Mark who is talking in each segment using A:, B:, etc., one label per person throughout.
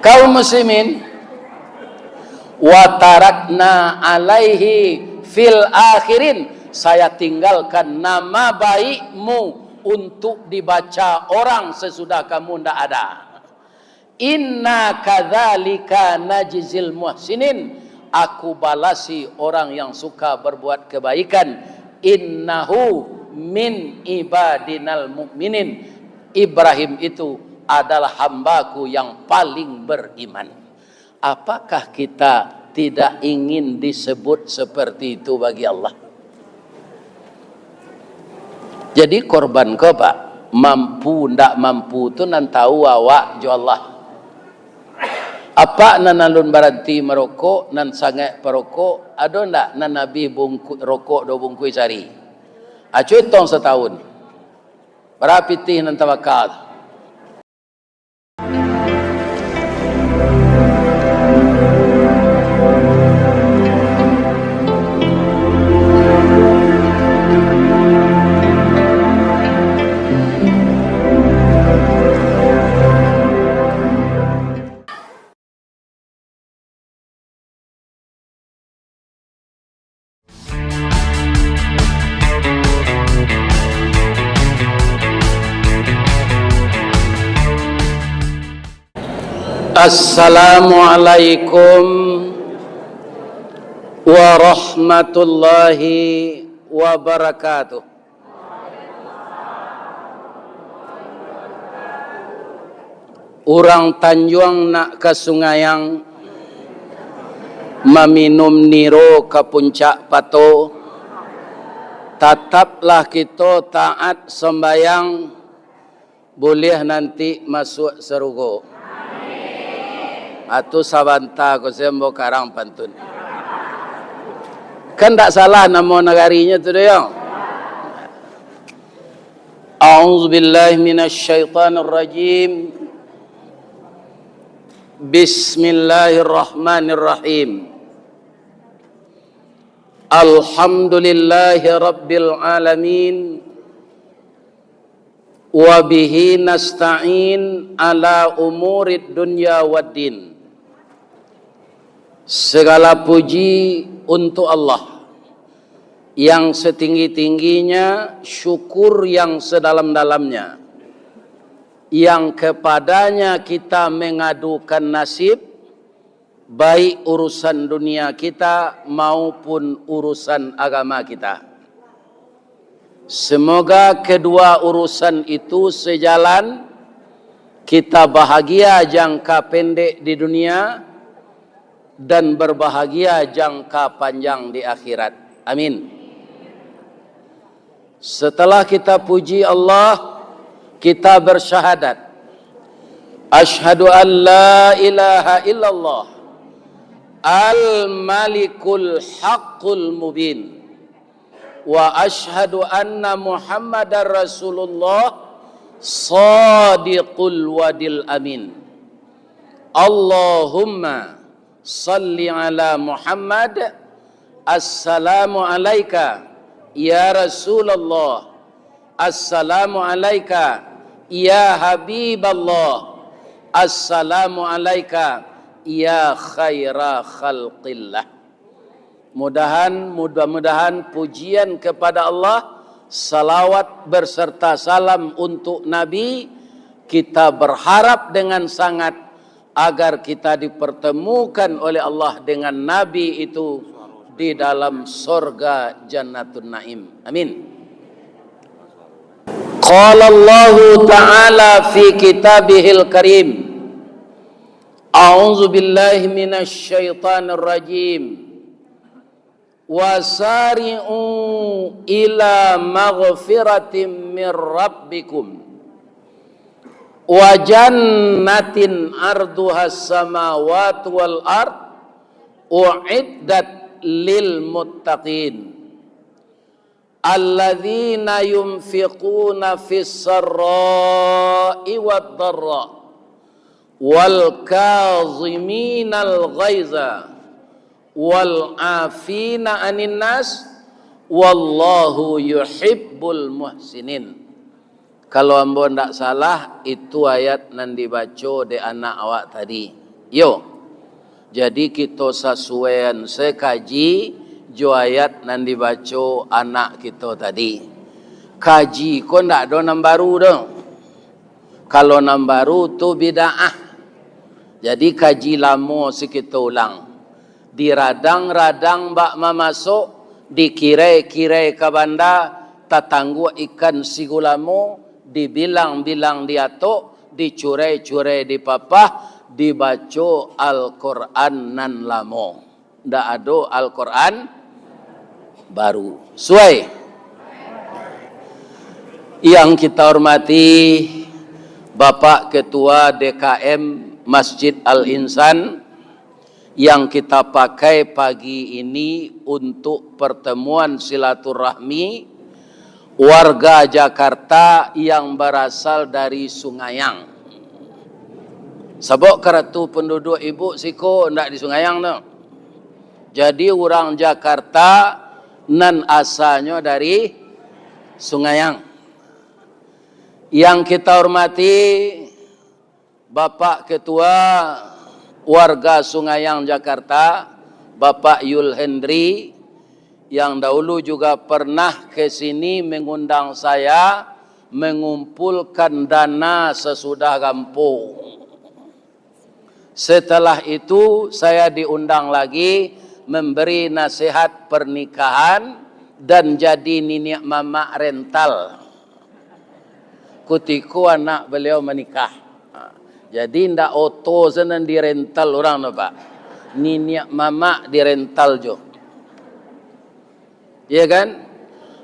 A: Kaum muslimin, wa tarakna alaihi fil akhirin, saya tinggalkan nama baikmu untuk dibaca orang sesudah kamu tidak ada. Inna kadzalika najzil muhsinin, aku balasi orang yang suka berbuat kebaikan. Innahu min ibadinal mu'minin, Ibrahim itu adalah hambaku yang paling beriman. Apakah kita tidak ingin disebut seperti itu bagi Allah? Jadi korban ke Pak, mampu ndak mampu tu nan tahu awak jo Allah. Apa nan alun berhenti merokok, nan sangat perokok, ada ndak nan Nabi bungkus rokok do bungkus sehari? Acu tong setahun. Berapa tih nan tawakal? Assalamualaikum warahmatullahi wabarakatuh. Orang Tanjung nak ke Sungayang, meminum niro ke puncak pato, tetaplah kita taat sembayang, boleh nanti masuk surga. Atau sabanta ko sembo karang pantun. Kan tak salah nama negarinya tu dia. A'udzu billahi minasy syaithanir rajim. Bismillahirrahmanirrahim. Alhamdulillahi rabbil alamin. Wa bihi nasta'in ala umurid dunya waddin. Segala puji untuk Allah yang setinggi-tingginya, syukur yang sedalam-dalamnya, yang kepadanya kita mengadukan nasib, baik urusan dunia kita maupun urusan agama kita. Semoga kedua urusan itu sejalan, kita bahagia jangka pendek di dunia dan berbahagia jangka panjang di akhirat. Amin. Setelah kita puji Allah, kita bersyahadat, asyhadu an la ilaha illallah al-malikul haqqul mubin, wa asyhadu anna Muhammadar Rasulullah sadiqul wadil amin. Allahumma salli ala Muhammad. Assalamu alayka ya Rasulullah. Assalamu alayka ya Habiballah. Assalamu alayka ya khaira khalqillah. Mudah-mudahan pujian kepada Allah, salawat berserta salam untuk Nabi, kita berharap dengan sangat agar kita dipertemukan oleh Allah dengan Nabi itu di dalam surga Jannatun Naim. Amin. Qala Allah Ta'ala fi kitabihil karim. A'udzu billahi minasy syaithanir rajim. Wasari'u ila maghfiratin min rabbikum wa jannatin arduhas samawati wal ard u'iddat lil muttaqin alladzina yunfiquna fis sarra'i wad dharra wal kaziminal ghaiza wal afina anin nas wallahu yuhibbul muhsinin. Kalau ambo ndak salah itu ayat nan dibaca de anak awak tadi. Yo. Jadi kita sesuaian sekaji jo ayat nan dibaca anak kita tadi. Kaji ko ndak ada nam baru dah. Kalau nam baru tu bid'ah. Jadi kaji lama si kita ulang. Diradang-radang bak masuk, dikirai-kirai ke banda, tatanggu ikan sigulamo, dibilang-bilang diatok, dicurai-curai di papah, dibaca Al-Quran nan lamo. Ndak ada Al-Quran baru. Suai. Yang kita hormati Bapak Ketua DKM Masjid Al-Insan yang kita pakai pagi ini untuk pertemuan silaturahmi warga Jakarta yang berasal dari Sungayang. Sebab keratu penduduk ibu siko ndak di Sungayang tu. Jadi orang Jakarta nan asalnya dari Sungayang. Yang kita hormati Bapak Ketua warga Sungayang Jakarta, Bapak Yul Hendri, yang dahulu juga pernah ke sini mengundang saya mengumpulkan dana sesudah kampung. Setelah itu saya diundang lagi memberi nasihat pernikahan dan jadi niniak mama rental. Kutiku anak beliau menikah. Jadi ndak auto senang dirental orang tu Pak. Niniak mama dirental jo. Ya kan?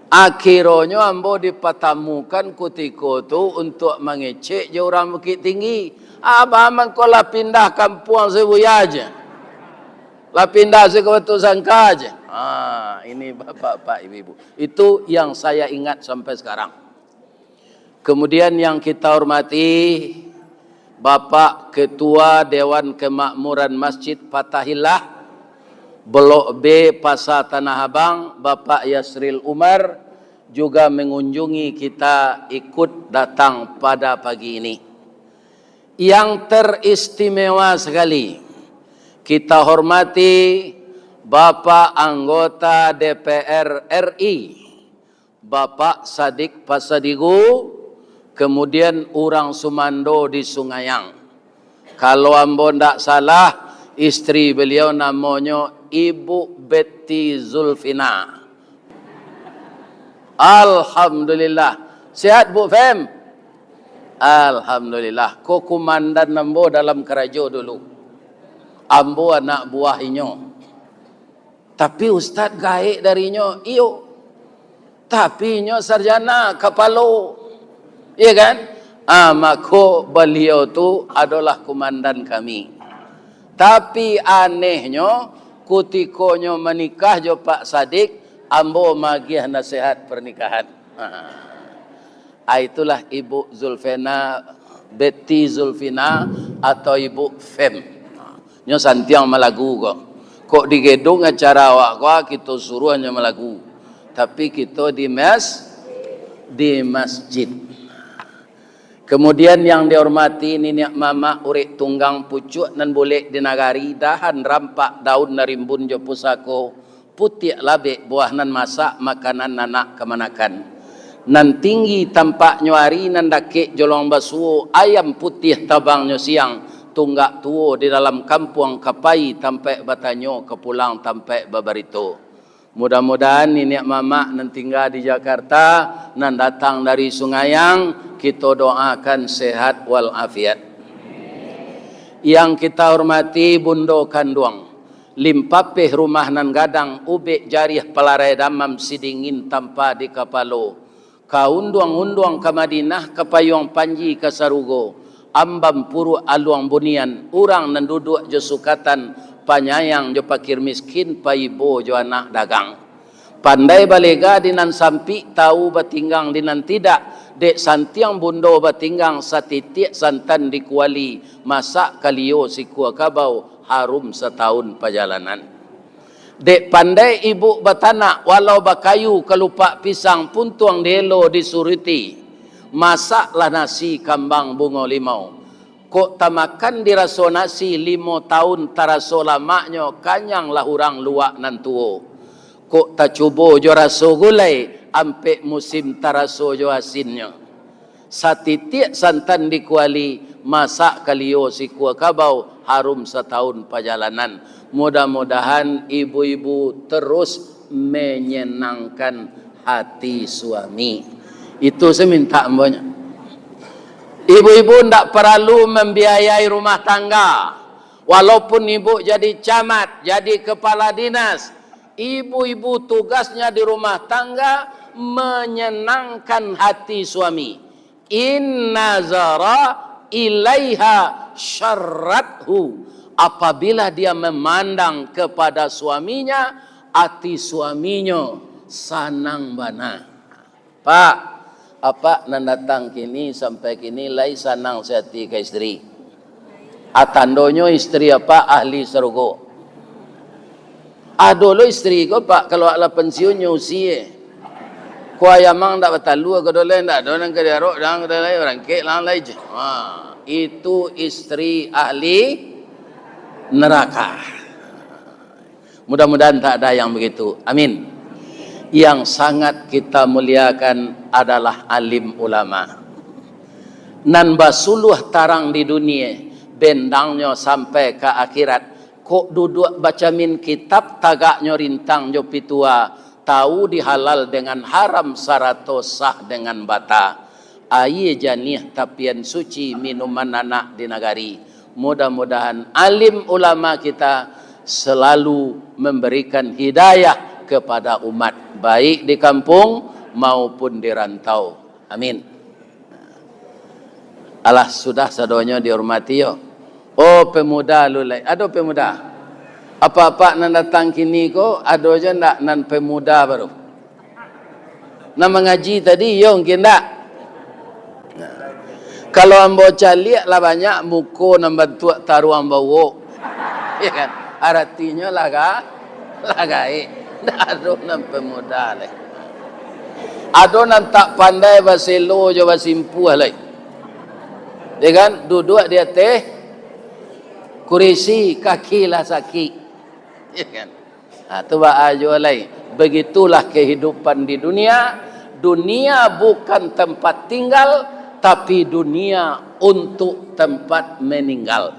A: Akhirnya ambo dipatamukan kutiko tu untuk mengecek je orang Bukit Tinggi. Abah kau lah pindah kampung sebuya aja. Lah pindah sekewatu sangka aja. Ini bapak-bapak ibu-ibu. Itu yang saya ingat sampai sekarang. Kemudian yang kita hormati Bapak Ketua Dewan Kemakmuran Masjid Fatahillah Blok B Pasar Tanah Abang, Bapak Yasril Umar juga mengunjungi kita ikut datang pada pagi ini. Yang teristimewa sekali kita hormati Bapak Anggota DPR RI Bapak Sadik Pasadigu, kemudian orang Sumando di Sungayang. Kalau ambo ndak salah, istri beliau namanya Ibu Betty Zulfina. Alhamdulillah. Sehat Bu Fem? Alhamdulillah. Ko komandan ambo dalam kerajo dulu. Ambo anak buah inyo. Tapi Ustaz gaik darinya, iyo. Tapi inyo sarjana kapalo. Iya kan? Maka beliau tu adalah komandan kami. Tapi anehnya, kutikonyo menikah jo Pak Sadik, ambo magiah nasihat pernikahan. Itulah Ibu Zulfina, Betty Zulfina atau Ibu Fem. Nyo santiang malagu kok. Kok di gedung acara awak kita suruh hanya malagu. Tapi kita di masjid. Kemudian yang dihormati niniak mama urik tunggang pucuk nan boleh dinagari dahan rampak daun narimbun jo pusako putih labek buah nan masak makanan nanak kemanakan nan tinggi tampak nyuari nan dakek jolong basuo ayam putih tabangnya siang tunggak tuo di dalam kampung kapai tampai batanyo kepulang tampai babarito. Mudah-mudahan niniak mama nan tinggal di Jakarta nan datang dari Sungayang kita doakan sehat walafiat. Yang kita hormati Bundo Kanduang limpapeh rumah nan gadang ubek jariah pelarai damam sidingin tanpa di kapalo kaunduang-unduang ke Madinah ke payung panji ke Sarugo ambam puru aluang bunian urang nan duduk je sukatan panyayang jo pakir miskin paibo jo anak dagang pandai balega dinan sampi tahu batinggang dinan tidak dek santiang bundo batinggang satitik santan dikuali masak kalio sikua kabau harum setahun perjalanan dek pandai ibu batana walau bakayu kelupak pisang puntuang delo disuriti masaklah nasi kambang bunga limau Kok tamakan diraso nasi 5 tahun taraso lamaknya kanyang lah orang luak nan tuo. Kok tak cubo jo raso gulai ampe musim taraso jo asinnya. Satitik santan dikuali masak kalio si kuah kabau harum setahun perjalanan. Mudah-mudahan ibu-ibu terus menyenangkan hati suami. Itu saya minta mbaknya. Ibu-ibu tidak perlu membiayai rumah tangga. Walaupun ibu jadi camat, jadi kepala dinas, ibu-ibu tugasnya di rumah tangga menyenangkan hati suami. In nazara ilaiha syarrathu. Apabila dia memandang kepada suaminya, hati suaminya sanang bana. Pak, apa nan datang kini sampai kini lai sanang sehati ke istri. Atandonyo istri apa ahli surga. Adolo istri ko pak kalau ala pensiunnya usia. Kuaya mang ndak batalu ke dole ndak do nang kediarok dang kedalai orang ke lang lai je. Itu istri ahli neraka. Mudah-mudahan tak ada yang begitu. Amin. Yang sangat kita muliakan adalah alim ulama. Nan basuluh tarang di dunia, bendangnya sampai ke akhirat. Kok duduk baca min kitab tagaknya rintang jo pitua, tahu dihalal dengan haram sarato sah dengan bata. Aye janih tapian suci minuman anak di nagari. Mudah-mudahan alim ulama kita selalu memberikan hidayah kepada umat, baik di kampung maupun di rantau. Amin. Alah sudah sadonya dihormati yo. Oh pemuda lulai, ada pemuda. Apa-apa nan datang kini ko, ada aja ndak nan pemuda baru. Nan mengaji tadi yo mungkin ndak. Kalau ambo caliak lah banyak muko nambah tua taruh ambo wo. Ya kan? Artinya lagai. Ndak ada nan pemuda leh. Ada nan tak pandai baselo jo basimpuh leh. Ya kan? Duduk dia teh kurisi kaki lah sakit. Ya kan? Tu ajo leh. Begitulah kehidupan di dunia. Dunia bukan tempat tinggal, tapi dunia untuk tempat meninggal.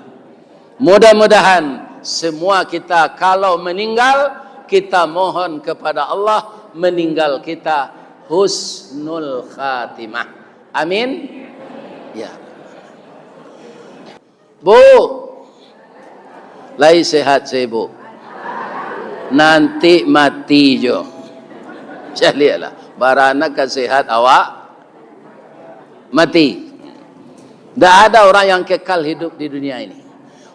A: Mudah-mudahan semua kita kalau meninggal, kita mohon kepada Allah meninggal kita husnul khatimah. Amin. Ya. Bu, lai sehat saya bu. Nanti mati jo. Saya lihatlah. Barana kesehat awak mati. Tidak ada orang yang kekal hidup di dunia ini.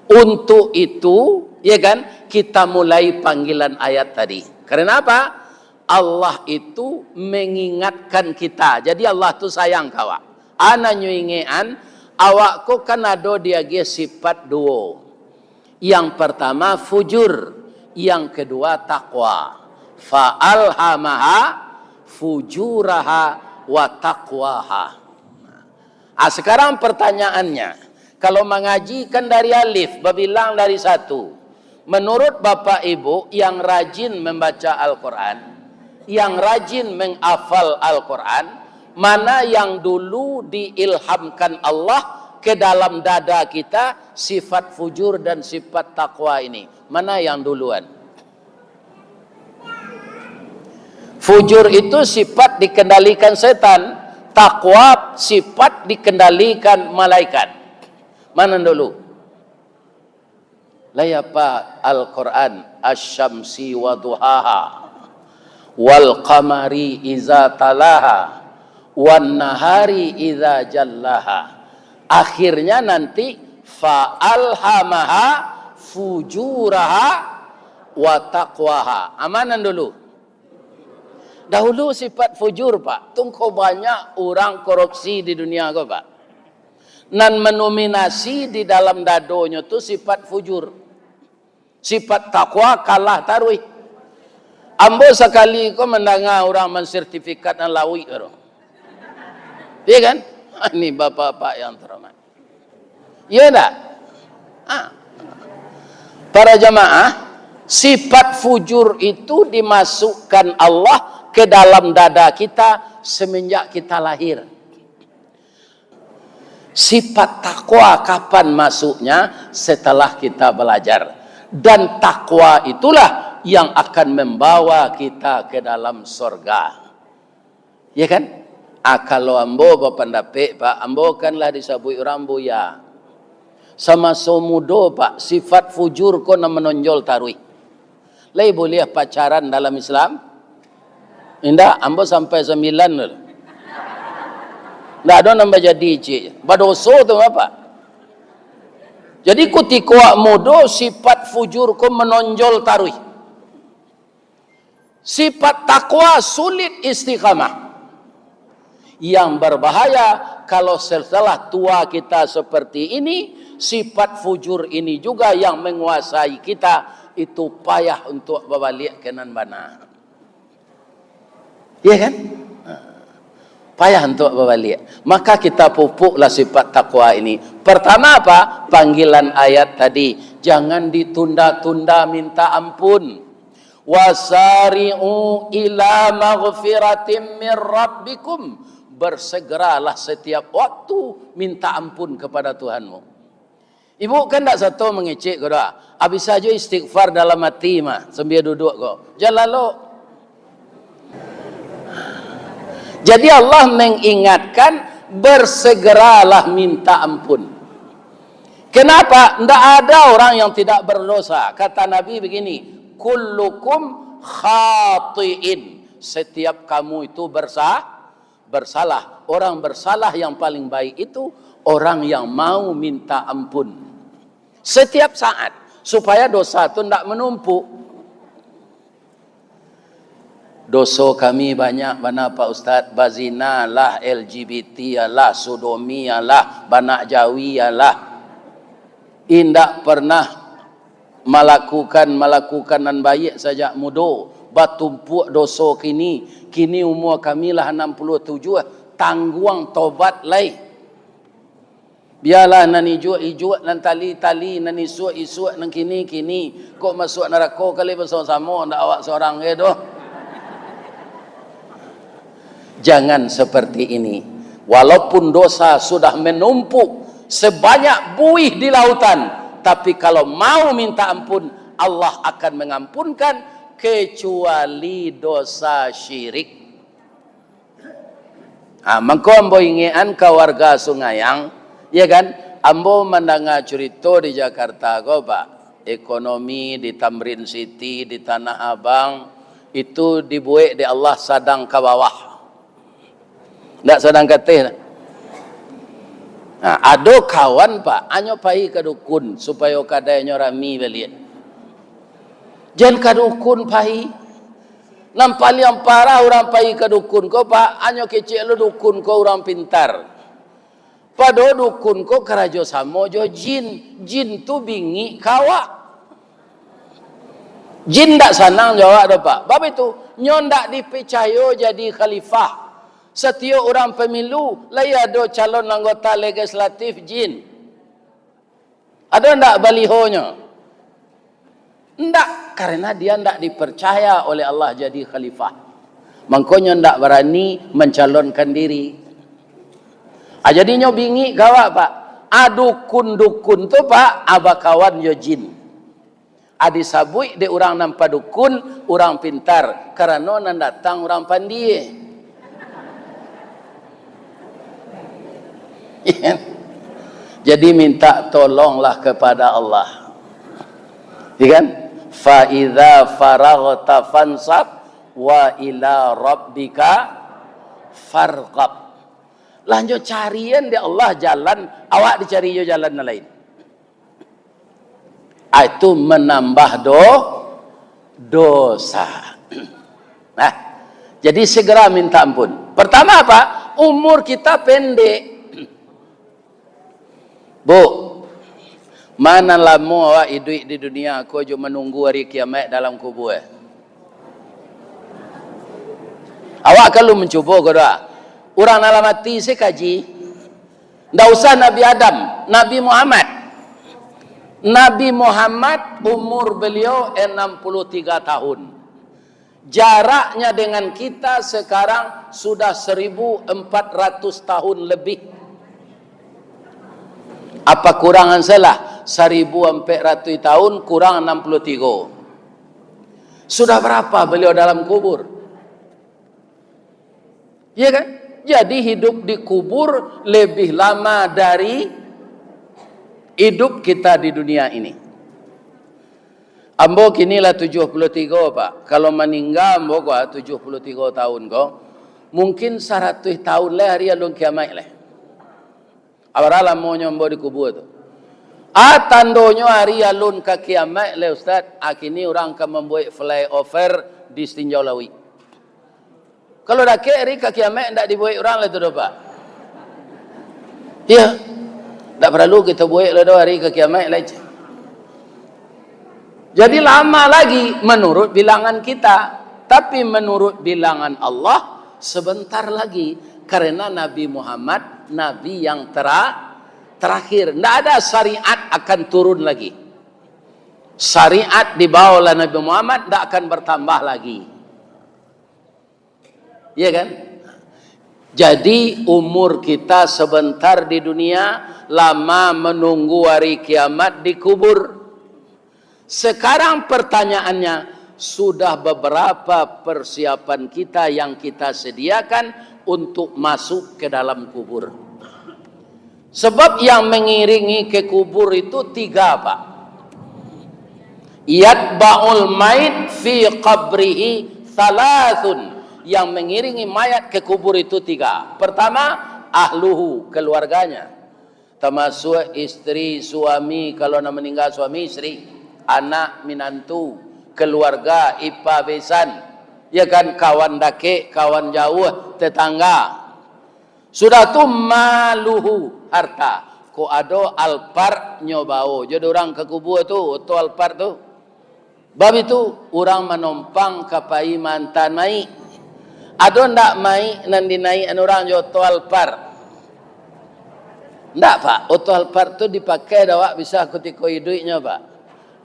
A: Untuk itu, ya kan, kita mulai panggilan ayat tadi. Karena apa? Allah itu mengingatkan kita. Jadi Allah tu sayang kawa. Ana nyuingean, awakku kan ada dia sifat dua. Yang pertama fujur, yang kedua takwa. Fa'alhamaha fujuraha wa taqwaha. Sekarang pertanyaannya, kalau mengaji kan dari alif, berbilang dari 1. Menurut Bapak Ibu yang rajin membaca Al-Quran, yang rajin menghafal Al-Quran, mana yang dulu diilhamkan Allah ke dalam dada kita sifat fujur dan sifat takwa ini? Mana yang duluan? Fujur itu sifat dikendalikan setan. Takwa sifat dikendalikan malaikat. Mana dulu? Layapa Al-Quran asy-syamsi wa duhaha wal qamari iza talaha wan nahari iza jallaha. Akhirnya nanti fa'alhamaha fujuraha wa taqwaha. Amanan dulu. Dahulu sifat fujur pak. Tunggu banyak orang korupsi di dunia kau pak. Nan menominasi di dalam dadonya tu sifat fujur. Sifat takwa kalah tarui. Ambo sekali kau mendengar orang mensertifikat dan lawi kau. Iya kan? Ini bapak-bapak yang terhormat. Ya tak? Ah. Para jamaah, sifat fujur itu dimasukkan Allah ke dalam dada kita semenjak kita lahir. Sifat takwa kapan masuknya? Setelah kita belajar. Dan takwa itulah yang akan membawa kita ke dalam surga. Ya kan? Kalau ambo berpendapat, Pak, ambo kanlah disabui orang buya. Sama somudo, Pak, sifat fujur ko na menonjol tarui. Lai boleh pacaran dalam Islam? Indah, ambo sampai 9 dulu. Nggak ada nambah jadi cik. Badoso tu apa? Jadi ketika mudo sifat fujur ko menonjol tarui. Sifat takwa sulit istiqamah. Yang berbahaya kalau setelah tua kita seperti ini, sifat fujur ini juga yang menguasai kita, itu payah untuk berbalik kanan bana. Ya kan? Payah untuk berbalik. Maka kita pupuklah sifat takwa ini. Pertama apa? Panggilan ayat tadi. Jangan ditunda-tunda minta ampun. Wasari'u ila maghfiratim min rabbikum. Bersegeralah setiap waktu minta ampun kepada Tuhanmu. Ibu kan tak satu mengecek kau dah. Habis saja istighfar dalam hati mah sambil duduk kau. Jangan lalu. Jadi Allah mengingatkan bersegeralah minta ampun. Kenapa? Tidak ada orang yang tidak berdosa. Kata Nabi begini, kullukum khati'in. Setiap kamu itu bersalah. Orang bersalah yang paling baik itu orang yang mau minta ampun. Setiap saat. Supaya dosa itu tidak menumpuk. Dosa kami banyak mana Pak Ustaz? Bazina lah, LGBT lah, sodomi lah, banak jawi lah. Indak pernah melakukan baik sejak muda. Batumpuk dosa kini. Kini umur kami lah 67. Tangguang tobat lai. Biarlah nan ijuk nan tali nan isuk nan kini. Kok masuk neraka kali bersama-sama ndak awak seorang ke doh. Jangan seperti ini. Walaupun dosa sudah menumpuk sebanyak buih di lautan, tapi kalau mau minta ampun, Allah akan mengampunkan kecuali dosa syirik. Maka ambo ingian ke warga Sungayang, ya kan? Ambo mendengar cerita di Jakarta, kau Pak. Ekonomi di Tamrin City, di Tanah Abang, itu dibuat di Allah sadang ke bawah. Tak sedang kata. Ada kawan Pak, hanya pergi ke dukun supaya kadanya rami balik. Jangan ke dukun pergi. Nampak yang parah orang pergi ke dukun kau Pak, hanya kecil lu dukun kau orang pintar. Pada dukun kau kerajo sama jo jin. Jin tu bingi kawak. Jin tak senang jawab dah Pak. Bab itu nyon tak dipercaya jadi khalifah. Setiap orang pemilu, lai ada calon anggota legislatif jin. Ada tak balihonya? Tak, karena dia tak dipercaya oleh Allah jadi khalifah. Makanya tak berani mencalonkan diri. Jadinya bingi kawak Pak. Dukun-dukun tu Pak, abakawan yo jin. Disabui de orang nampak dukun, orang pintar. Karena nan datang orang pandai. Jadi minta tolonglah kepada Allah. Ya kan? Fa idza faraghta fansab wa ila rabbika farghab. Lanjut carian di Allah jalan, awak dicari jo jalan lain. Itu menambah dosa. Nah, jadi segera minta ampun. Pertama apa? Umur kita pendek. Bu, mana lama awak hidup di dunia, aku cuma menunggu hari kiamat dalam kubur. Awak kalau mencuba kau dah. Orang dalam hati saya kaji. Tak usah Nabi Adam. Nabi Muhammad. Nabi Muhammad umur beliau 63 tahun. Jaraknya dengan kita sekarang sudah 1400 tahun lebih. Apa kurangan salah? 1400 tahun kurang 63. Sudah berapa beliau dalam kubur? Ya kan? Jadi hidup di kubur lebih lama dari hidup kita di dunia ini. Ambo kinilah 73 Pak. Kalau meninggal ambo gua 73 tahun kok. Mungkin 100 tahun lah hari alun kiamat lah. Awara lamonyo ambo di kubur tu. Tandonyo hari alun ke kiamat lah Ustaz. Kini orang akan membuat flyover di Tinjau Lawi. Kalau dah hari ke kiamat tak dibuat orang lah tu Pak. Ya. Tak perlu kita buat lah hari ke kiamat lah. Jadi lama lagi menurut bilangan kita. Tapi menurut bilangan Allah sebentar lagi. Karena Nabi Muhammad, Nabi yang terakhir. Tidak ada syariat akan turun lagi. Syariat dibawa oleh Nabi Muhammad tidak akan bertambah lagi. Ya kan? Jadi umur kita sebentar di dunia, lama menunggu hari kiamat di kubur. Sekarang pertanyaannya, sudah beberapa persiapan kita yang kita sediakan untuk masuk ke dalam kubur. Sebab yang mengiringi ke kubur itu 3 Pak. Yatba'ul mait fi qabrihi thalathun. Yang mengiringi mayat ke kubur itu 3. Pertama, ahluhu, keluarganya. Termasuk istri, suami, kalau nak meninggal suami, istri. Anak, minantu, keluarga, ipa, besan. Ya kan, kawan dakik, kawan jauh, tetangga. Sudah tu maluhu, harta. Ko ado alpar nyobao. Jadi orang ke kubur tu, tu alpar tu. Bab itu, orang menompang kapai mantan mai. Ado ndak mai nan dinaik orang joto alpar. Ndak Pak, oto alpar tu dipakai dawak bisa ketika hidupnya Pak.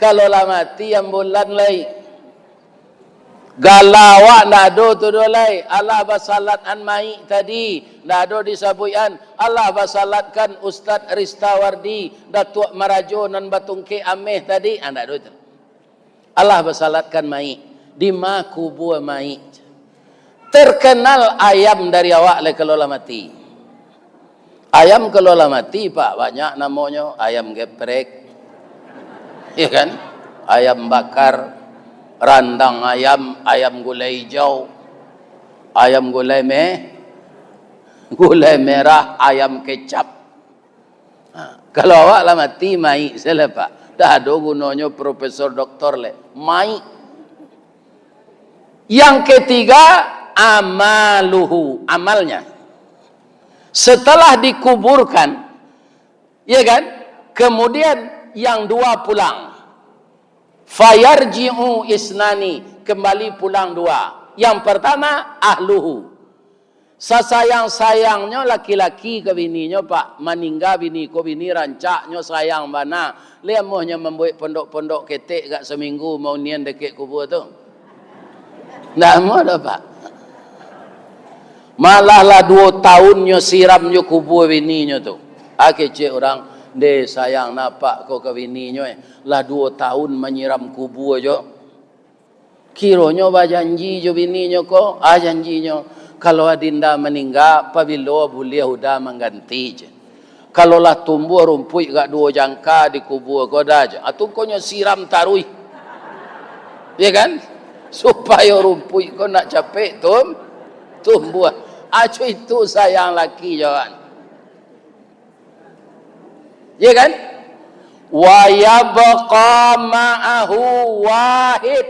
A: Kalau lah mati yang bulan lai. Galawak ndak ada tu dolai. Allah basalat an mai tadi. Ndak ada disabuian. Allah basalatkan Ustaz Ristawardi, Datuk Marajo nan Batungke Ameh tadi. Ndak ada tu. Allah basalatkan mai. Di ma kubur mai. Terkenal ayam dari awak le kalau lah mati. Ayam kalau lah mati Pak, banyak namanya. Ayam geprek. Ya kan? Ayam bakar, randang ayam, ayam gulai hijau, ayam gulai merah, ayam kecap. Kalau awak lah mati, mai salah Pak. Dah ada gunanya profesor doktor le. Mai. Yang ketiga, amaluhu, amalnya. Setelah dikuburkan, ya kan? Kemudian yang 2 pulang. Fayarji'u isnani, kembali pulang 2. Yang pertama ahluhu. Sasayang-sayangnya laki-laki ke bininya Pak. Meninggal bini ko bini rancaknya sayang mana. Lemohnya membuat pondok-pondok ketek gak seminggu mau nian dekat kubur tu. Ndak mau dah Pak. Malah lah 2 tahunnya siramnya kubur bininya tu. Kecik orang. Deh sayang napak kau ke bininya lah 2 tahun menyiram kubur jo. Kiranya berjanji jo bininya ko, janjinya kalau adinda meninggal apabila boleh udah mengganti je. Kalau lah tumbuh rumput gak 2 jangka di kubur ko dah je. Atau kau siram tarui. Ya kan? Supaya rumput ko nak capek tumbuh. Acu itu sayang laki jangan. Ya kan? Wa yabqa ma'ahu wahid,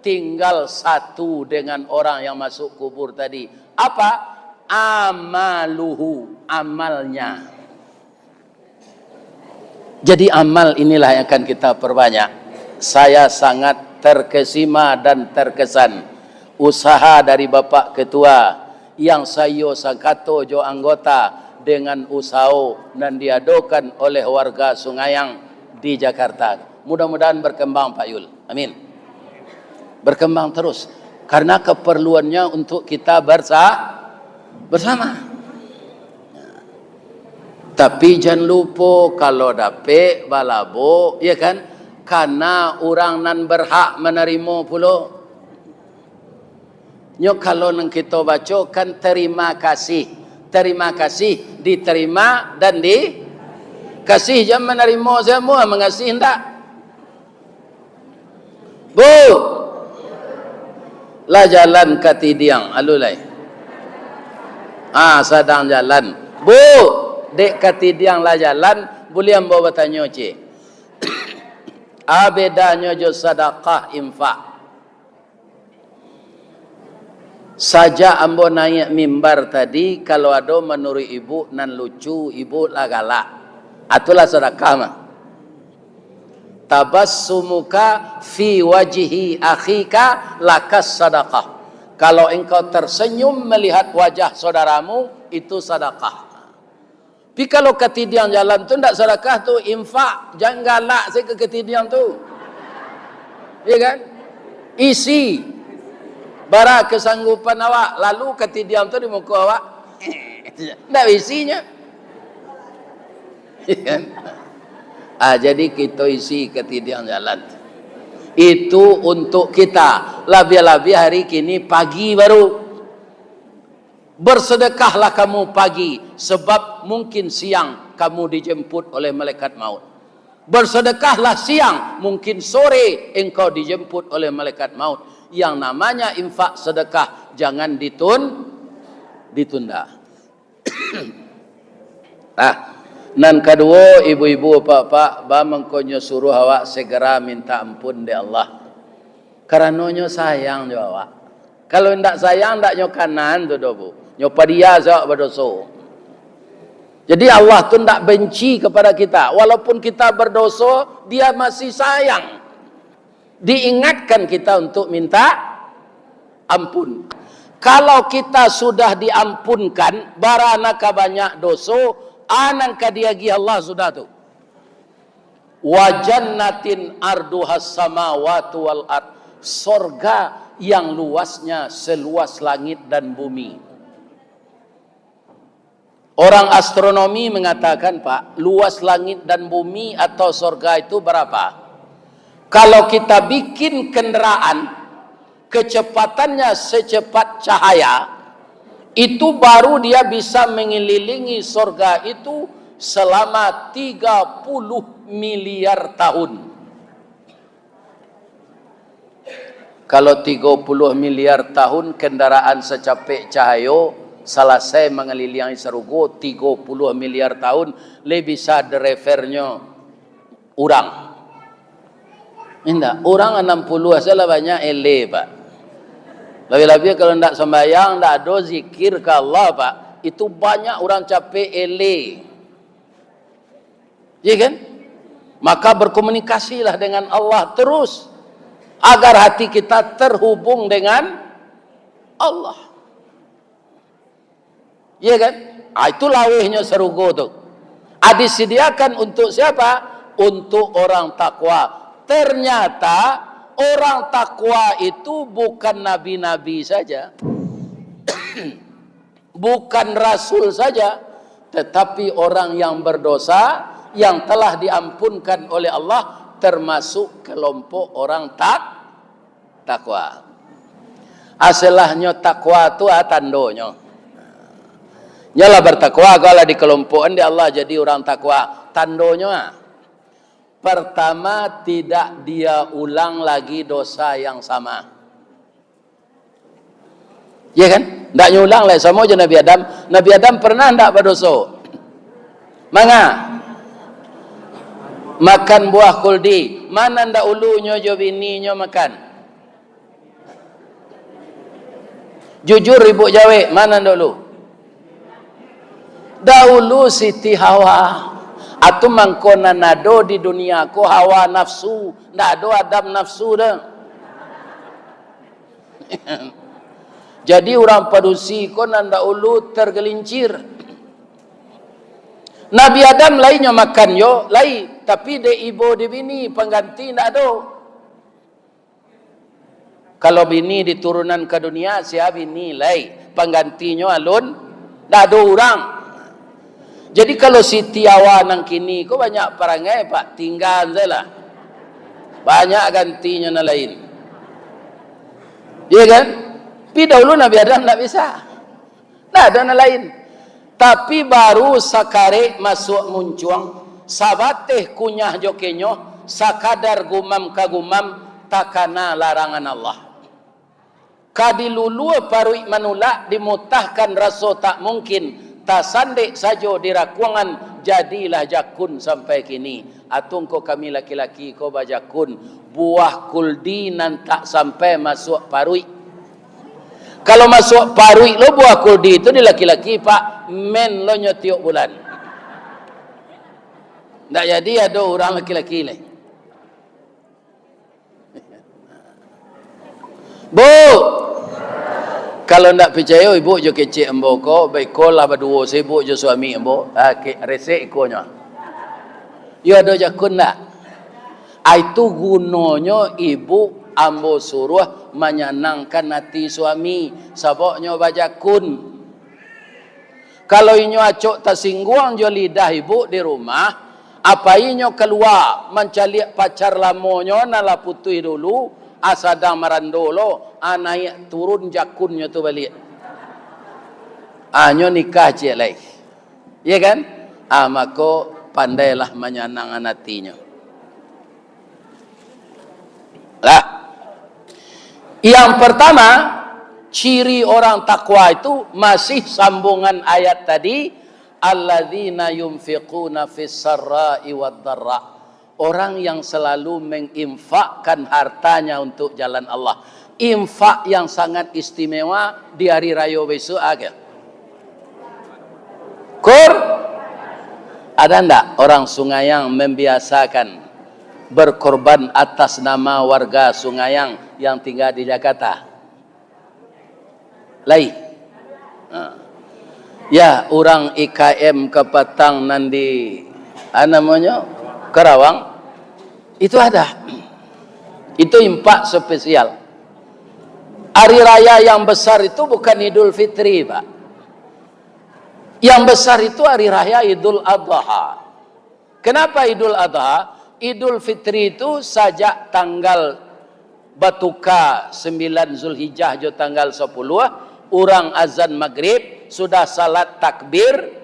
A: tinggal 1 dengan orang yang masuk kubur tadi. Apa? Amaluhu, amalnya. Jadi amal inilah yang akan kita perbanyak. Saya sangat terkesima dan terkesan usaha dari Bapak Ketua yang saya sangkato jo anggota dengan usaha dan diadakan oleh warga Sungayang di Jakarta. Mudah-mudahan berkembang Pak Yul. Amin. Berkembang terus. Karena keperluannya untuk kita bersama. Tapi jangan lupa kalau dapet balabo, ya kan? Karena orang nan berhak menerima pula. Nyo kalau nang kita baca kan terima kasih. Terima kasih, diterima dan dikasih. Jangan menerima semua, mengasih hendak. Bu, lah jalan ke tidiang, alulai. Sedang jalan. Bu, dek ke tidiang lah jalan, boleh ambo bertanya cik. Bedanya jo sedekah infak. Saja ambo naik mimbar tadi, kalau ada menurut ibu nan lucu, ibu lah galak. Itulah sedekah mah. Tabassumuka fi wajhi akhika lakas sedekah. Kalau engkau tersenyum melihat wajah saudaramu, itu sedekah. Tapi kalau ketidian jalan tu tidak sedekah tu infak. Jangan galak saya ke ketidian tu. Ya kan? Isi. Bara kesanggupan awak. Lalu ketidian tu di muka awak. Tidak isinya. Ya kan? Jadi kita isi ketidian jalan. Itu untuk kita. Lebih-lebih hari kini pagi baru. Bersedekahlah kamu pagi, sebab mungkin siang kamu dijemput oleh malaikat maut. Bersedekahlah siang, mungkin sore engkau dijemput oleh malaikat maut. Yang namanya infak sedekah jangan ditunda. Nan kedua, ibu-ibu bapak, mengkonyo suruh awak segera minta ampun di Allah. Karenanya sayang jo awak. Kalau ndak sayang ndak nyokanan tu do bu. Nyopa dia zawak berdosa. Jadi Allah tu tidak benci kepada kita. Walaupun kita berdosa, dia masih sayang. Diingatkan kita untuk minta ampun. Kalau kita sudah diampunkan, baranaka banyak dosa, anangka diagi Allah sudah tu. Wa jannatin arduhas samawati wal ard. Sorga yang luasnya seluas langit dan bumi. Orang astronomi mengatakan, Pak, luas langit dan bumi atau sorga itu berapa? Kalau kita bikin kendaraan, kecepatannya secepat cahaya, itu baru dia bisa mengelilingi sorga itu selama 30 miliar tahun. Kalau 30 miliar tahun kendaraan secapek cahaya, selesai mengelilingi serugo 30 miliar tahun, lebih bisa drivernya orang. Indah, orang 60 saja banyak ele, Pak. Lebih-lebih kalau tidak sembahyang, tidak ada zikir ke Allah, Pak. Itu banyak orang capek ele. Ya kan? Maka berkomunikasilah dengan Allah terus, agar hati kita terhubung dengan Allah. Ya kan? Itu lawihnya serugo tu. Disediakan untuk siapa? Untuk orang takwa. Ternyata orang takwa itu bukan nabi-nabi saja. Bukan rasul saja. Tetapi orang yang berdosa, yang telah diampunkan oleh Allah, termasuk kelompok orang takwa. Asalahnya takwa itu tandonya. Nyalah bertakwa kalau di kelompokan di Allah jadi orang takwa. Tandonya pertama, tidak dia ulang lagi dosa yang sama. Ya kan? Tidak nyulang lah sama aja Nabi Adam. Nabi Adam pernah tidak berdosa? Manga makan buah kuldi. Mana ndak ulunya jo bininya makan? Jujur ibu Jawa, mana ndak ulu? Dahulu Siti Hawa atau mangkona nado di dunia ko hawa nafsu, ndak ada adab nafsu dah. Jadi orang padusi ko nanda ulu tergelincir. Nabi Adam lainnya makan yo, lain. Tapi de ibu de bini pengganti ndak ada. Kalau bini diturunan ke dunia, siapa bini lain. Penggantinya alun, ndak ada orang. Jadi kalau Siti Awa nang kini, kok banyak perangai pak, tinggal je lah. Banyak gantinya na lain. Iya kan? Tapi dahulu Nabi Adam tak bisa. Tak ada na lain. Tapi baru sakare masuk muncuang, sabateh kunyah jokenyo, sakadar gumam kagumam, takana larangan Allah. Kadilulu parui manulak dimutahkan raso tak mungkin. Tasandek saja dirakuangan, jadilah jakun sampai kini. Atung ko kami laki-laki ko bajakun, buah kuldinan tak sampai masuk parui. Kalau masuk parui lo buah kuldi itu di laki-laki pak, men lo nyotiok bulan. Ndak jadi ada orang laki-laki le. Bu, kalau ndak percaya ibu jo kecik embo ko, baik ko lah berdua sibuk jo suami embo, resek ikonya. Yo ada jakun ndak? Itu gunanya ibu ambo suruh menyenangkan hati suami, saboknya bajakun. Kalau inyo acok tersinggung jo lidah ibu di rumah, apa inyo keluar mencari pacar lamonyo nala putui dulu, asadang marandolo, naik turun jakunnya tu balik. Anyo nikah je lagi. Ya kan? Maka pandailah menyenangkan hatinya. Lah. Yang pertama, ciri orang takwa itu masih sambungan ayat tadi, alladzina yunfiquna fis sarra'i wad dharra. Orang yang selalu menginfakkan hartanya untuk jalan Allah. Infak yang sangat istimewa di hari raya besok agak. Ada ndak orang Sungayang membiasakan berkorban atas nama warga Sungayang yang tinggal di Jakarta? Lain. Ya, orang IKM ke Patang nandi namanya Karawang itu ada. Itu impak spesial. Hari raya yang besar itu bukan Idul Fitri, Pak. Yang besar itu hari raya Idul Adha. Kenapa Idul Adha? Idul Fitri itu sajak tanggal Batuka 9 Zulhijjah jo tanggal 10, orang azan maghrib, sudah salat takbir,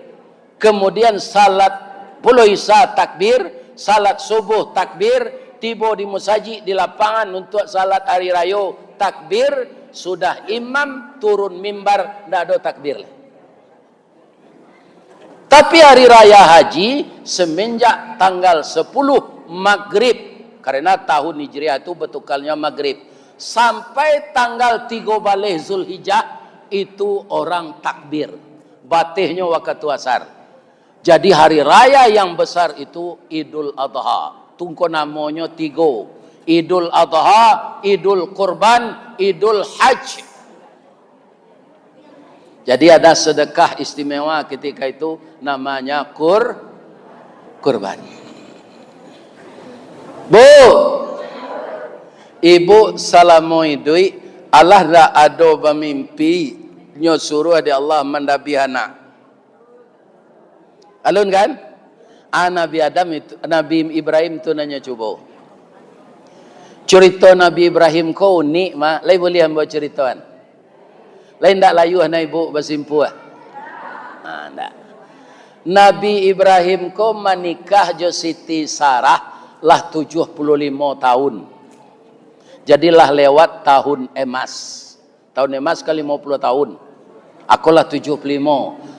A: kemudian salat pulau isya takbir, salat subuh takbir, tiba di musajid di lapangan untuk salat hari raya takbir, sudah imam turun mimbar ndak ada takbir. Tapi hari raya haji semenjak tanggal 10 maghrib, karena tahun Hijriah itu betukalnya maghrib, sampai tanggal 3 baleh Zulhijjah itu orang takbir, batihnya waktu asar. Jadi hari raya yang besar itu Idul Adha. Tunggu namanya 3. Idul Adha, Idul Kurban, Idul Hajj. Jadi ada sedekah istimewa ketika itu namanya kurban. Bu, ibu salamoi duit, Allah dah ada bermimpi nyo suruh ada Allah mendabi anak. Alun kan? Nabi Adam itu, Nabi Ibrahim tu nanya cuba. Cerita Nabi Ibrahim kau unik mah, lain boleh hamba ceritaan. Lain tak layu anak ibu bersimpu ah. Ndak. Nabi Ibrahim kau menikah jo Siti Sarah lah 75 tahun. Jadilah lewat tahun emas. Tahun emas ke 50 tahun. Akulah 75.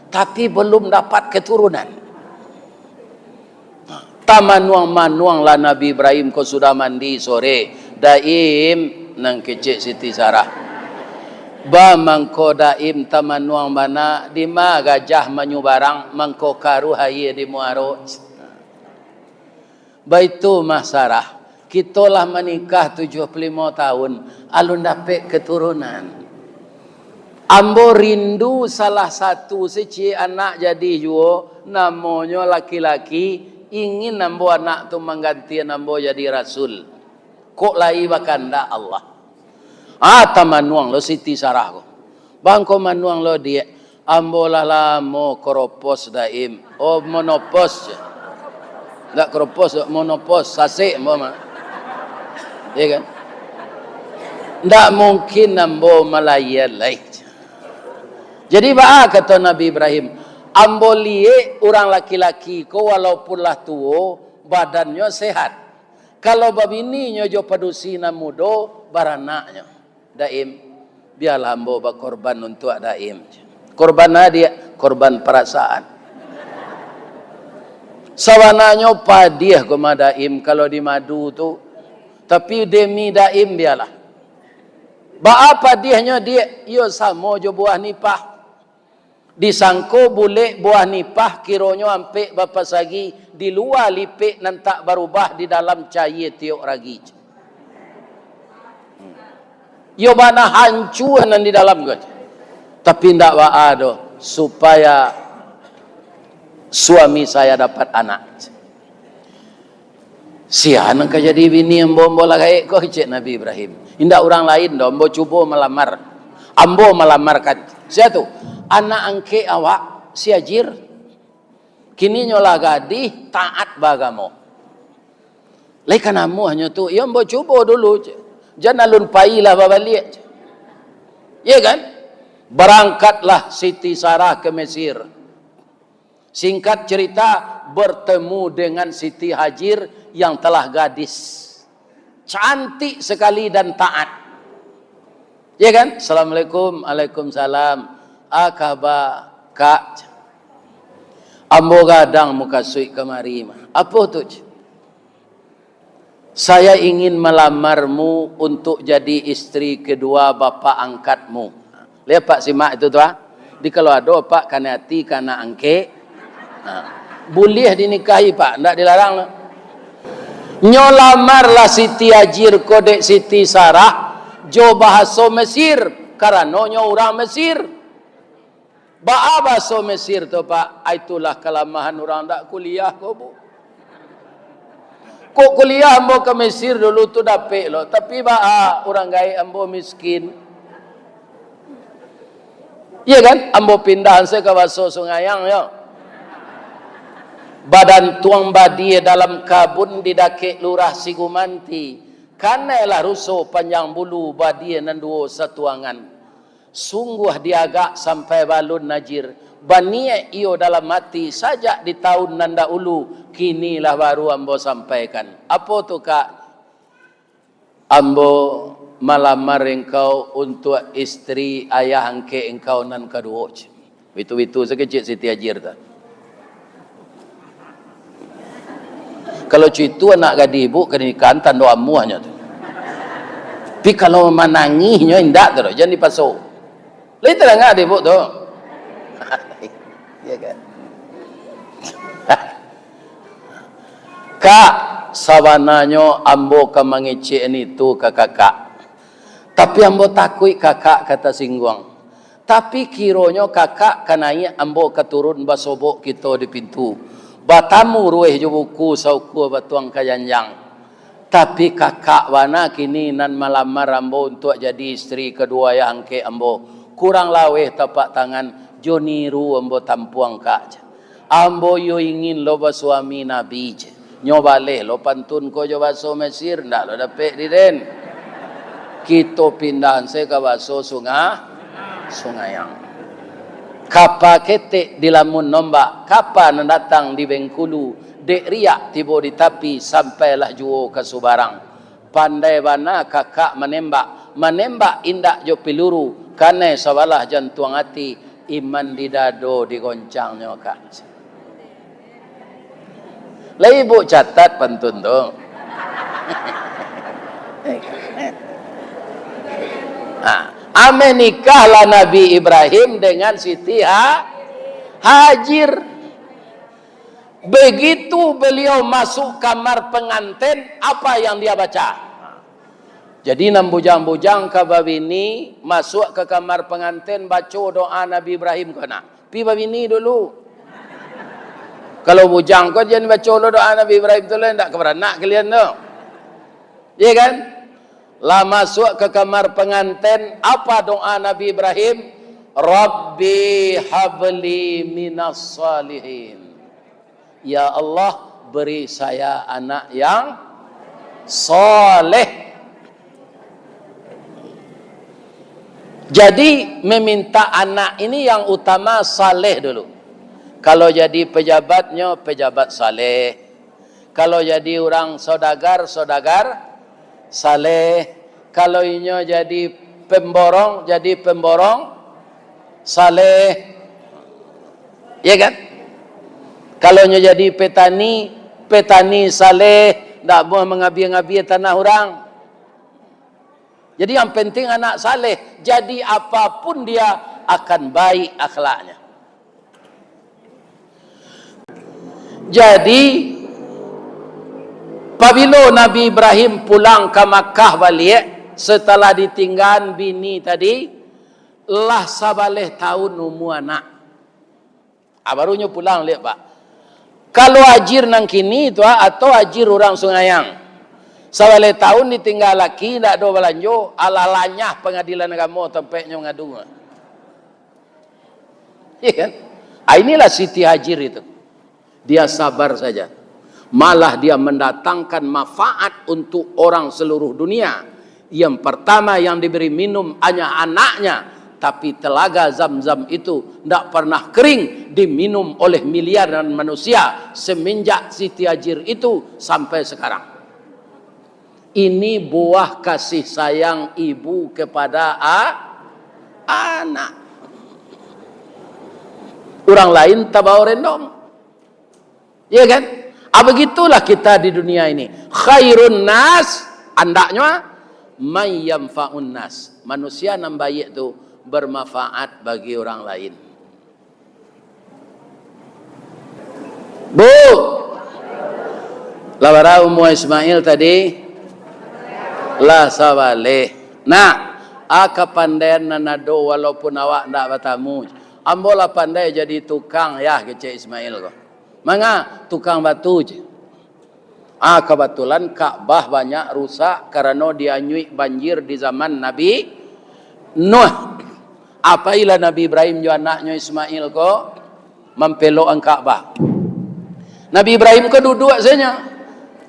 A: Tapi belum dapat keturunan. Tamanuang-manuang lah Nabi Ibrahim kau sudah mandi sore. Daim nang kecik Siti Sarah. Ba mangko daim tamanuang mana di ma gajah menyubarang mangko karu haye di muaro. Baitu Masarah, kitalah menikah 75 tahun, alun dapat keturunan. Ambo rindu salah satu seci anak jadi juo namanya laki-laki ingin nambo anak tu mengganti nambo jadi rasul. Kok lai bakanda Allah. Tamanuang lo Siti Sarah ko. Bangko manuang lo dia. Ambolah lamo koropos daim. Monopos. Tak koropos, monopos. Sasik mo mah. Ya kan? Tak mungkin nambo malayan lain. Jadi kata Nabi Ibrahim. Ambo liye orang laki-laki ko walaupun lah tua, badannya sehat. Kalau babininya jo padusi namudo, baranaknya. Daim, biarlah ambo berkorban untuk daim. Korban dia, korban perasaan. Sawananya padiah koma daim kalau di madu tu. Tapi demi daim biarlah. Apa diahnya dia? Yo samo jo buah nipah. Disangko boleh buah nipah kironyo ampe bapa sagi di luar lipik nan tak berubah di dalam cair tiok ragi. Yo bana hancur nan di dalam gaj. Tapi ndak ada supaya suami saya dapat anak. Sian ka jadi bini ambo lagi ko cek Nabi Ibrahim. Indak orang lain do ambo cuba melamar. Ambo melamarkan. Sia tu anak angke awak si ajir kini nyola gadih taat bagamo lekan amu hanya tu yang mau coba dulu jangan alun pailah babalik ya kan berangkatlah Siti Sarah ke Mesir. Singkat cerita bertemu dengan Siti Hajar yang telah gadis cantik sekali dan taat ya kan. Assalamualaikum. Waalaikumsalam. Akaba kak ambo gadang muka sui kemari apa tu? Saya ingin melamarmu untuk jadi istri kedua bapa angkatmu. Lihat Pak simak itu tuh. Di kalau ada Pak kana hati kana angke. Boleh dinikahi Pak, ndak dilarang. Nyolamarlah Siti Hajar kodek Siti Sarah jo bahasa Mesir karena nyo orang Mesir. Bahasa Mesir tu Pak, itulah kelemahan orang tak kuliah kau bu. Kok kuliah ambo ke Mesir dulu tu dapat lo, tapi orang gaya ambo miskin. Iya kan, ambo pindah saya ke Baso Sungayang ya. Badan tuang badi dalam kabun di Dakek Lurah Sigumanti. Kanelah rusuh panjang bulu badi nan duo satuangan. Sungguh diagak sampai balun najir. Bania iyo dalam mati sajak di tahun nanda ulu. Kinilah baru ambo sampaikan. Apa tu kak? Ambo melamar engkau untuk istri ayah angke engkau nan kedua. Itu sekecil Siti Hajar tu. Kalau itu anak gadis ibu kenikahan tanda amuahnya tu. Tapi kalau menanginya indak tu, jangan dipasuk. Lain terang ada ibu tu. Ya kan? Kak, sawananya ambo ka mangece ni tu ke kakak. Tapi ambo takui kakak kata singguang. Tapi kironya kakak kanai ambo keturun basobok kita di pintu. Batamu rueh jo buku sauku batuang kayanjang. Tapi kakak wana kini nan melamar ambo untuk jadi istri kedua yang ke ambo. Kurang laweh tapak tangan joniru ambo tampuang kak. Ambo yo ingin lo suami nabi je. Nyobaleh lo pantun ko jo baso Mesir ndak lo dapet di den. Kita pindahan se ke baso Sungayang. Kapa ketek di lamun nombak, kapa datang di Bengkulu, dek riak tiba di tapi sampailah juo ke Subarang. Pandai bana kakak menembak indak jo peluru, kane sawalah jantung hati, iman di dado digoncangnya kak. Lah ibu catat pantun tu. Ame nikahlah Nabi Ibrahim dengan Siti Hajar. Begitu beliau masuk kamar pengantin, apa yang dia baca? Jadi nam bujang-bujang ke babini masuk ke kamar pengantin baca doa Nabi Ibrahim kena. Pi babini dulu. Kalau bujang kau jangan baca lo doa Nabi Ibrahim tu lah, tak keberanak kalian tu. Iya kan? Lah masuk ke kamar pengantin, apa doa Nabi Ibrahim? Rabbi habli minas salihin. Ya Allah, beri saya anak yang soleh. Jadi meminta anak ini yang utama saleh dulu. Kalau jadi pejabatnya pejabat saleh. Kalau jadi orang saudagar saleh. Kalau inya jadi pemborong saleh. Ya kan? Kalau inya jadi petani saleh, tak boleh mengabi-ngabi tanah orang. Jadi yang penting anak saleh, jadi apapun dia akan baik akhlaknya. Jadi apabila Nabi Ibrahim pulang ke Makkah balik setelah ditinggal bini tadi, lah sabaleh tahun umur anak. Barunya pulang lihat Pak. Kalau ajir nang kini tu atau ajir orang Sungayang. Sabaleh tahun ditinggal laki tak ada belanjo, alalanya pengadilan agama tempatnya ngadu. Iya kan? Inilah Siti Hajir itu. Dia sabar saja. Malah dia mendatangkan manfaat untuk orang seluruh dunia. Yang pertama yang diberi minum hanya anaknya, tapi telaga Zam-Zam itu tidak pernah kering, diminum oleh miliaran manusia semenjak Siti Hajir itu sampai sekarang. Ini buah kasih sayang ibu kepada anak. Orang lain tak bawa rendong. Ya kan? Begitulah kita di dunia ini. Khairun nas, andaknya may yanfa'un nas. Manusia yang baik itu bermanfaat bagi orang lain. Bu, labara Ummu Ismail tadi lah sabaleh. Nah, kepandaian nanado walaupun awak ndak bertamu. Ambola pandai jadi tukang ya kece Ismail kok. Manga tukang batu je. Kebetulan Ka'bah banyak rusak karena dianyui banjir di zaman Nabi Nuh. Apailah Nabi Ibrahim juga anaknya Ismail kok mempelok ang Ka'bah. Nabi Ibrahim kok duduk saja.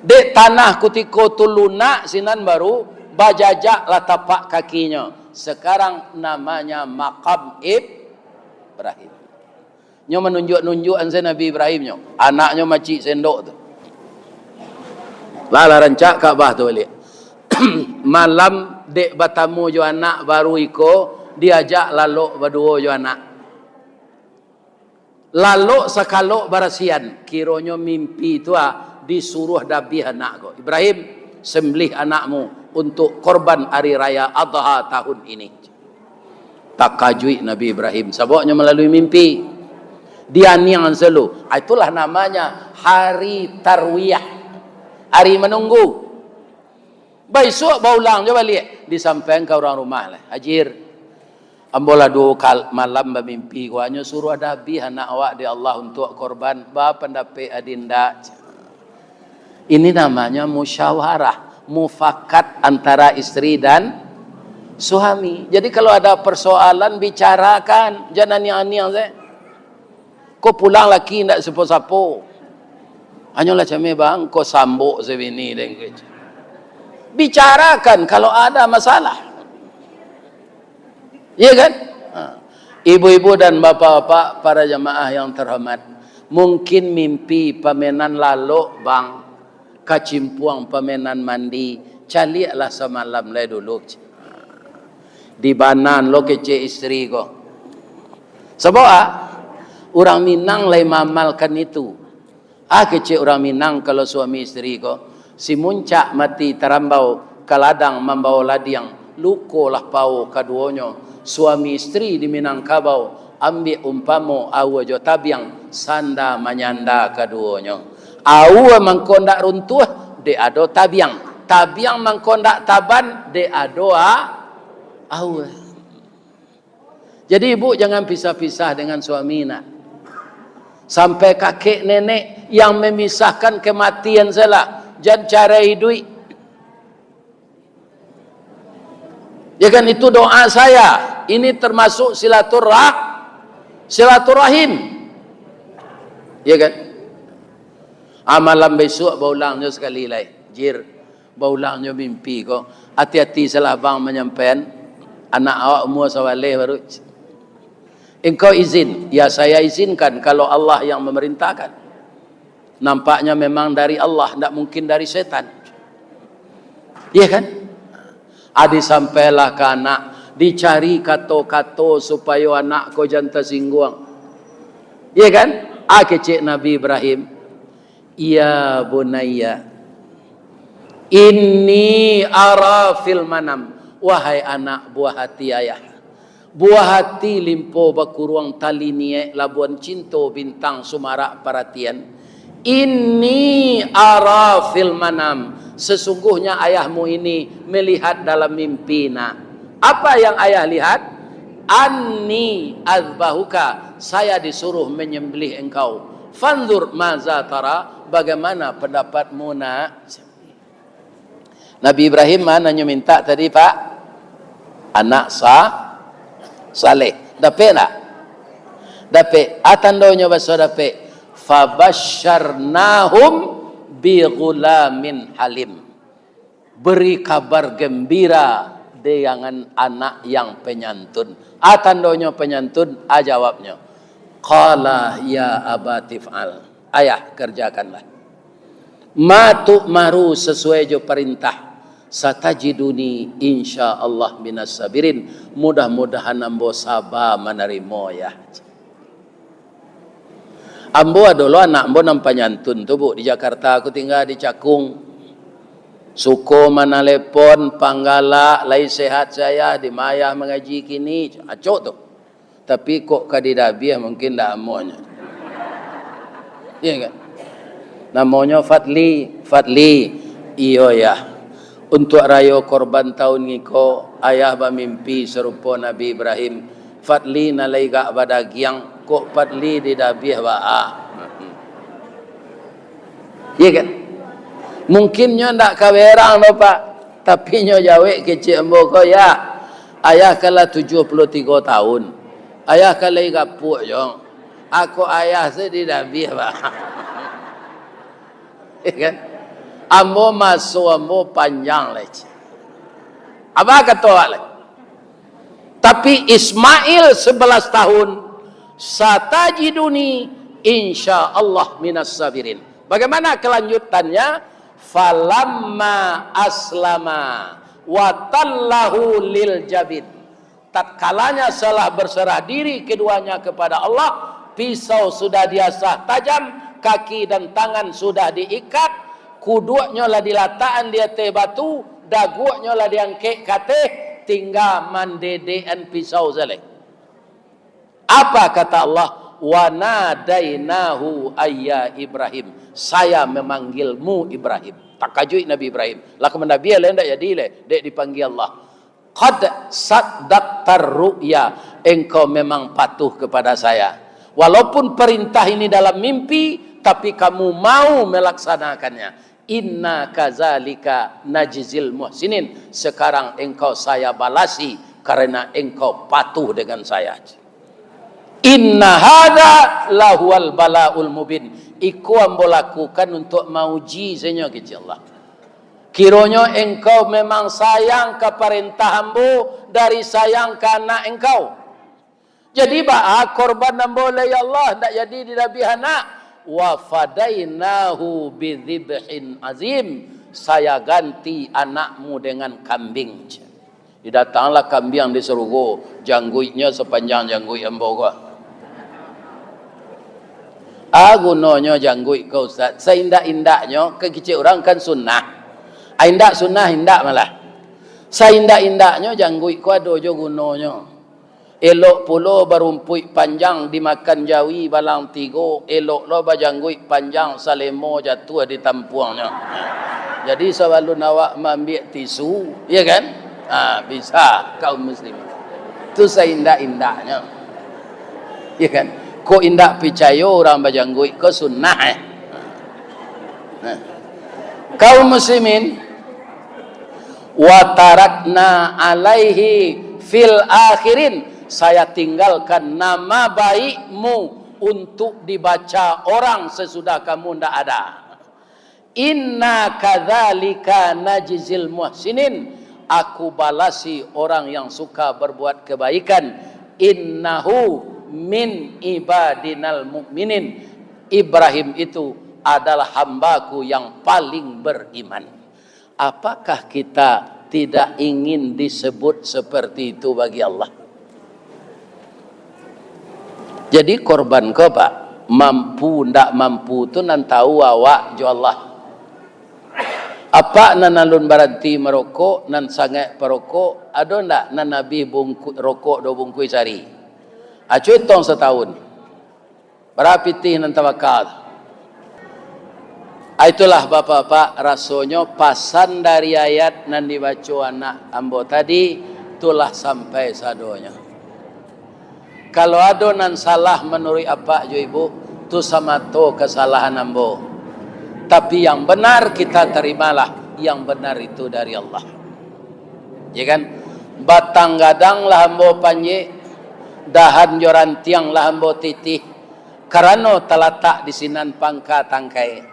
A: Dek tanah kutiko tulunak sinan baru bajajak lah tapak kakinya. Sekarang namanya Maqam Ibrahim. Nyo menunjuk-nunjuk anse Nabi Ibrahim nyo. Anaknya macik sendok tu. Lah rancak Ka'bah tu balik. Malam dek bertamu jo anak baru iko diajak lalok berdua jo anak. Lalok sakalok barasian. Kironyo mimpi tu disuruh dabih anak ko. Ibrahim, sembelih anakmu untuk korban hari raya Adha tahun ini. Tak kajui Nabi Ibrahim. Sebabnya melalui mimpi. Dia niang selalu. Itulah namanya hari tarwiyah. Hari menunggu. Besok baulang je balik. Disampaikan ke orang rumah lah. Hajir. Ambola dua malam bermimpi. Kuanya suruh dabih anak awak di Allah untuk korban. Bapa pendapat adinda. Ini namanya musyawarah, mufakat antara istri dan suami. Jadi kalau ada persoalan bicarakan, jangan niang-niang saya. Kau pulang laki ndak sepo-sapo. Hanyalah came bang, kau sambuk sebini dengan bicarakan kalau ada masalah. Iya kan? Ibu-ibu dan bapak-bapak, para jamaah yang terhormat, mungkin mimpi pamenan lalu bang, kacimpuang pamenan mandi, caliaklah semalam le dulu. Di banan lo kece istri ko. Sebab orang Minang lai mamalkan itu. Kece orang Minang kalau suami istri ko, si muncak mati terambau kaladang membawa ladiang, lukolah pau kaduonyo. Suami istri di Minangkabau ambil umpamo awa jo tabiang sanda manyanda kaduonyo. Awa mangkondak runtuh de ado tabiang. Tabiang mangkondak taban de ado awa. Jadi ibu jangan pisah-pisah dengan suami nak. Sampai kakek nenek yang memisahkan kematian salah. Jangan cari duit. Ya kan, itu doa saya. Ini termasuk silaturahim. Ya kan? Malam besok baulangnya sekali lagi. Jir, baulangnya mimpi kok. Hati-hati salah bang menyampaikan. Anak awak umur sawaleh baru. Engkau izin. Ya saya izinkan kalau Allah yang memerintahkan. Nampaknya memang dari Allah. Tidak mungkin dari setan. Ya kan? Adi sampailah ke anak. Dicari kato-kato supaya anak kau jangan tersinggung. Ya kan? Kecik Nabi Ibrahim. Ya bunayya, inni ara fil manam. Wahai anak buah hati ayah. Buah hati limpo bakuruang tali nie labuan cinto bintang sumarak perhatian. Inni ara fil manam. Sesungguhnya ayahmu ini melihat dalam mimpi. Nah, apa yang ayah lihat? Anni azbahuka. Saya disuruh menyembelih engkau. Fanzur maza tara. Bagaimana pendapatmu nak? Nabi Ibrahim mana minta tadi Pak? Anak saleh. Dapat tak? Dapat. Atandonya bahasa dapat. Fabasyarnahum bi ghulamin halim. Beri kabar gembira dengan anak yang penyantun. Atandonya penyantun, jawabnya. Qala ya abatif'al. Ayah kerjakanlah. Ma tu'maru sesuai jo perintah. Satajiduni insyaallah minas sabirin. Mudah-mudahan ambo sabar menerima ya. Ambo adalah anak ambo nampak nyantun tu bu. Di Jakarta aku tinggal di Cakung. Suko mana lepon, panggala, lai sehat saya, di maya mengaji kini. Acok tu. Tapi kok kadidabiah mungkin dah amonya. Iya kan? Namanya Fadli. Iyo ya. Untuk rayo korban tahun ngiko, ayah bermimpi serupa Nabi Ibrahim. Fadli nalai gak badagiang, kok Fadli didabiah ba'a. Iya kan? Mungkinnya ndak kawerang no Pak. Tapi nyo jawek kecil ambo ko ya. Ayah kala 73 tahun. Ayah kala gapuk yo. Aku ayah sedidabiah Pak. Ya kan? Ambo masuk ambo panjang lagi. Apa kata lagi? Tapi Ismail 11 tahun. Satajiduni insyaallah minas sabirin. Bagaimana kelanjutannya? Falamma aslama wa tallahu lil jabin. Tatkalanya setelah berserah diri keduanya kepada Allah, pisau sudah diasah tajam, kaki dan tangan sudah diikat, kuduknya lah dilataan dia teh batu, dagunya lah diangkek kateh, tinggal mandedean pisau zelek. Apa kata Allah? Wa nadainahu ayya Ibrahim. Saya memanggilmu Ibrahim. Takajui Nabi Ibrahim. Lah ke Nabi lain dak jadi le, dek dipanggil Allah. Qad saddaqtar ru'ya. Engkau memang patuh kepada saya. Walaupun perintah ini dalam mimpi, tapi kamu mau melaksanakannya. Inna kazalika najzil muhsinin. Sekarang engkau saya balasi karena engkau patuh dengan saya. Inna hada lahual balaul mubin. Iku ambo lakukan untuk mauji senya kecil Allah. Kiranya engkau memang sayang ke perintah ambo dari sayang ke anak engkau. Jadi ba'a korban ambo oleh Allah tak jadi dinabi anak. Wa fadainahu bidzibhin azim. Saya ganti anakmu dengan kambing. Didatanglah kambing di Serugo, jangguitnya sepanjang jangguit ambo gua. Gunanya jangguit kau Ustaz. Seindak-indaknya kecil orang kan sunnah. Indak sunnah indak malah. Seindak-indaknya jangguit kau ada jo gunanya. Elok pulo barumpui panjang dimakan jawi balang tigo. Elok lo bajangguit panjang salemo jatuh di tampuangnya. Jadi selalu nawak ambil tisu, ya kan? Bisa kaum muslim. Itu seindak-indaknya. Ya kan? Ko indak percaya orang bajanggui ko sunnah Nah. Kaum muslimin, wa tarakna alaihi fil akhirin, saya tinggalkan nama baikmu untuk dibaca orang sesudah kamu ndak ada. Inna kadzalika najzil muhsinin, aku balasi orang yang suka berbuat kebaikan. Innahu min ibadinal mu'minin, Ibrahim itu adalah hambaku yang paling beriman. Apakah kita tidak ingin disebut seperti itu bagi Allah? Jadi korban ke Pak, mampu ndak mampu tu nan tahu awak jo Allah. Apa nan alun berhenti merokok, nan sangat perokok, ada ndak nan Nabi bungkus rokok do bungkus sehari? Acuh tong setahun. Berapa tih nan tawakal? Itulah bapak-bapak, rasanya pasan dari ayat nan dibaca anak ambo tadi, itulah sampai sadonya. Kalau ada nan salah menurut apa jo ibu, tu sama to kesalahan ambo. Tapi yang benar kita terimalah, yang benar itu dari Allah. Ya kan? Batang gadang lah ambo panje, dahan joran tiang lah ambo titih. Karena terletak di sinan pangka tangkai.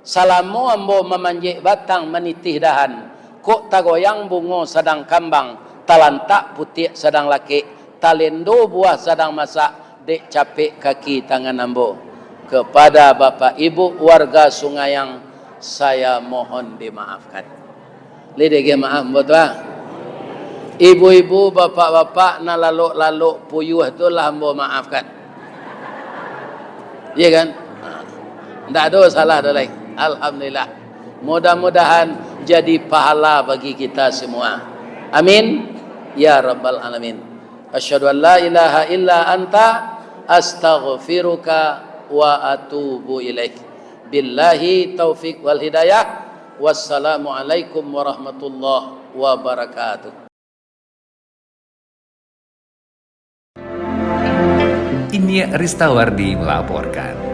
A: Salamu ambo memanjik batang menitih dahan. Kok tagoyang bungo sedang kambang, talantak putih sedang laki, talendo buah sedang masak, dek capek kaki tangan ambo. Kepada bapak ibu warga Sungayang, saya mohon dimaafkan. Lidege maaf betul. Ibu-ibu, bapak-bapak na laluk-laluk puyuh tu lah ambo maafkan. Iya kan? Tidak ada salah dah lagi. Alhamdulillah. Mudah-mudahan jadi pahala bagi kita semua. Amin. Ya Rabbal Alamin. Asyhadu an la ilaha illa anta astaghfiruka wa atubu ilaik. Billahi taufiq wal hidayah. Wassalamualaikum warahmatullahi wabarakatuh.
B: Ini Ristawardi melaporkan.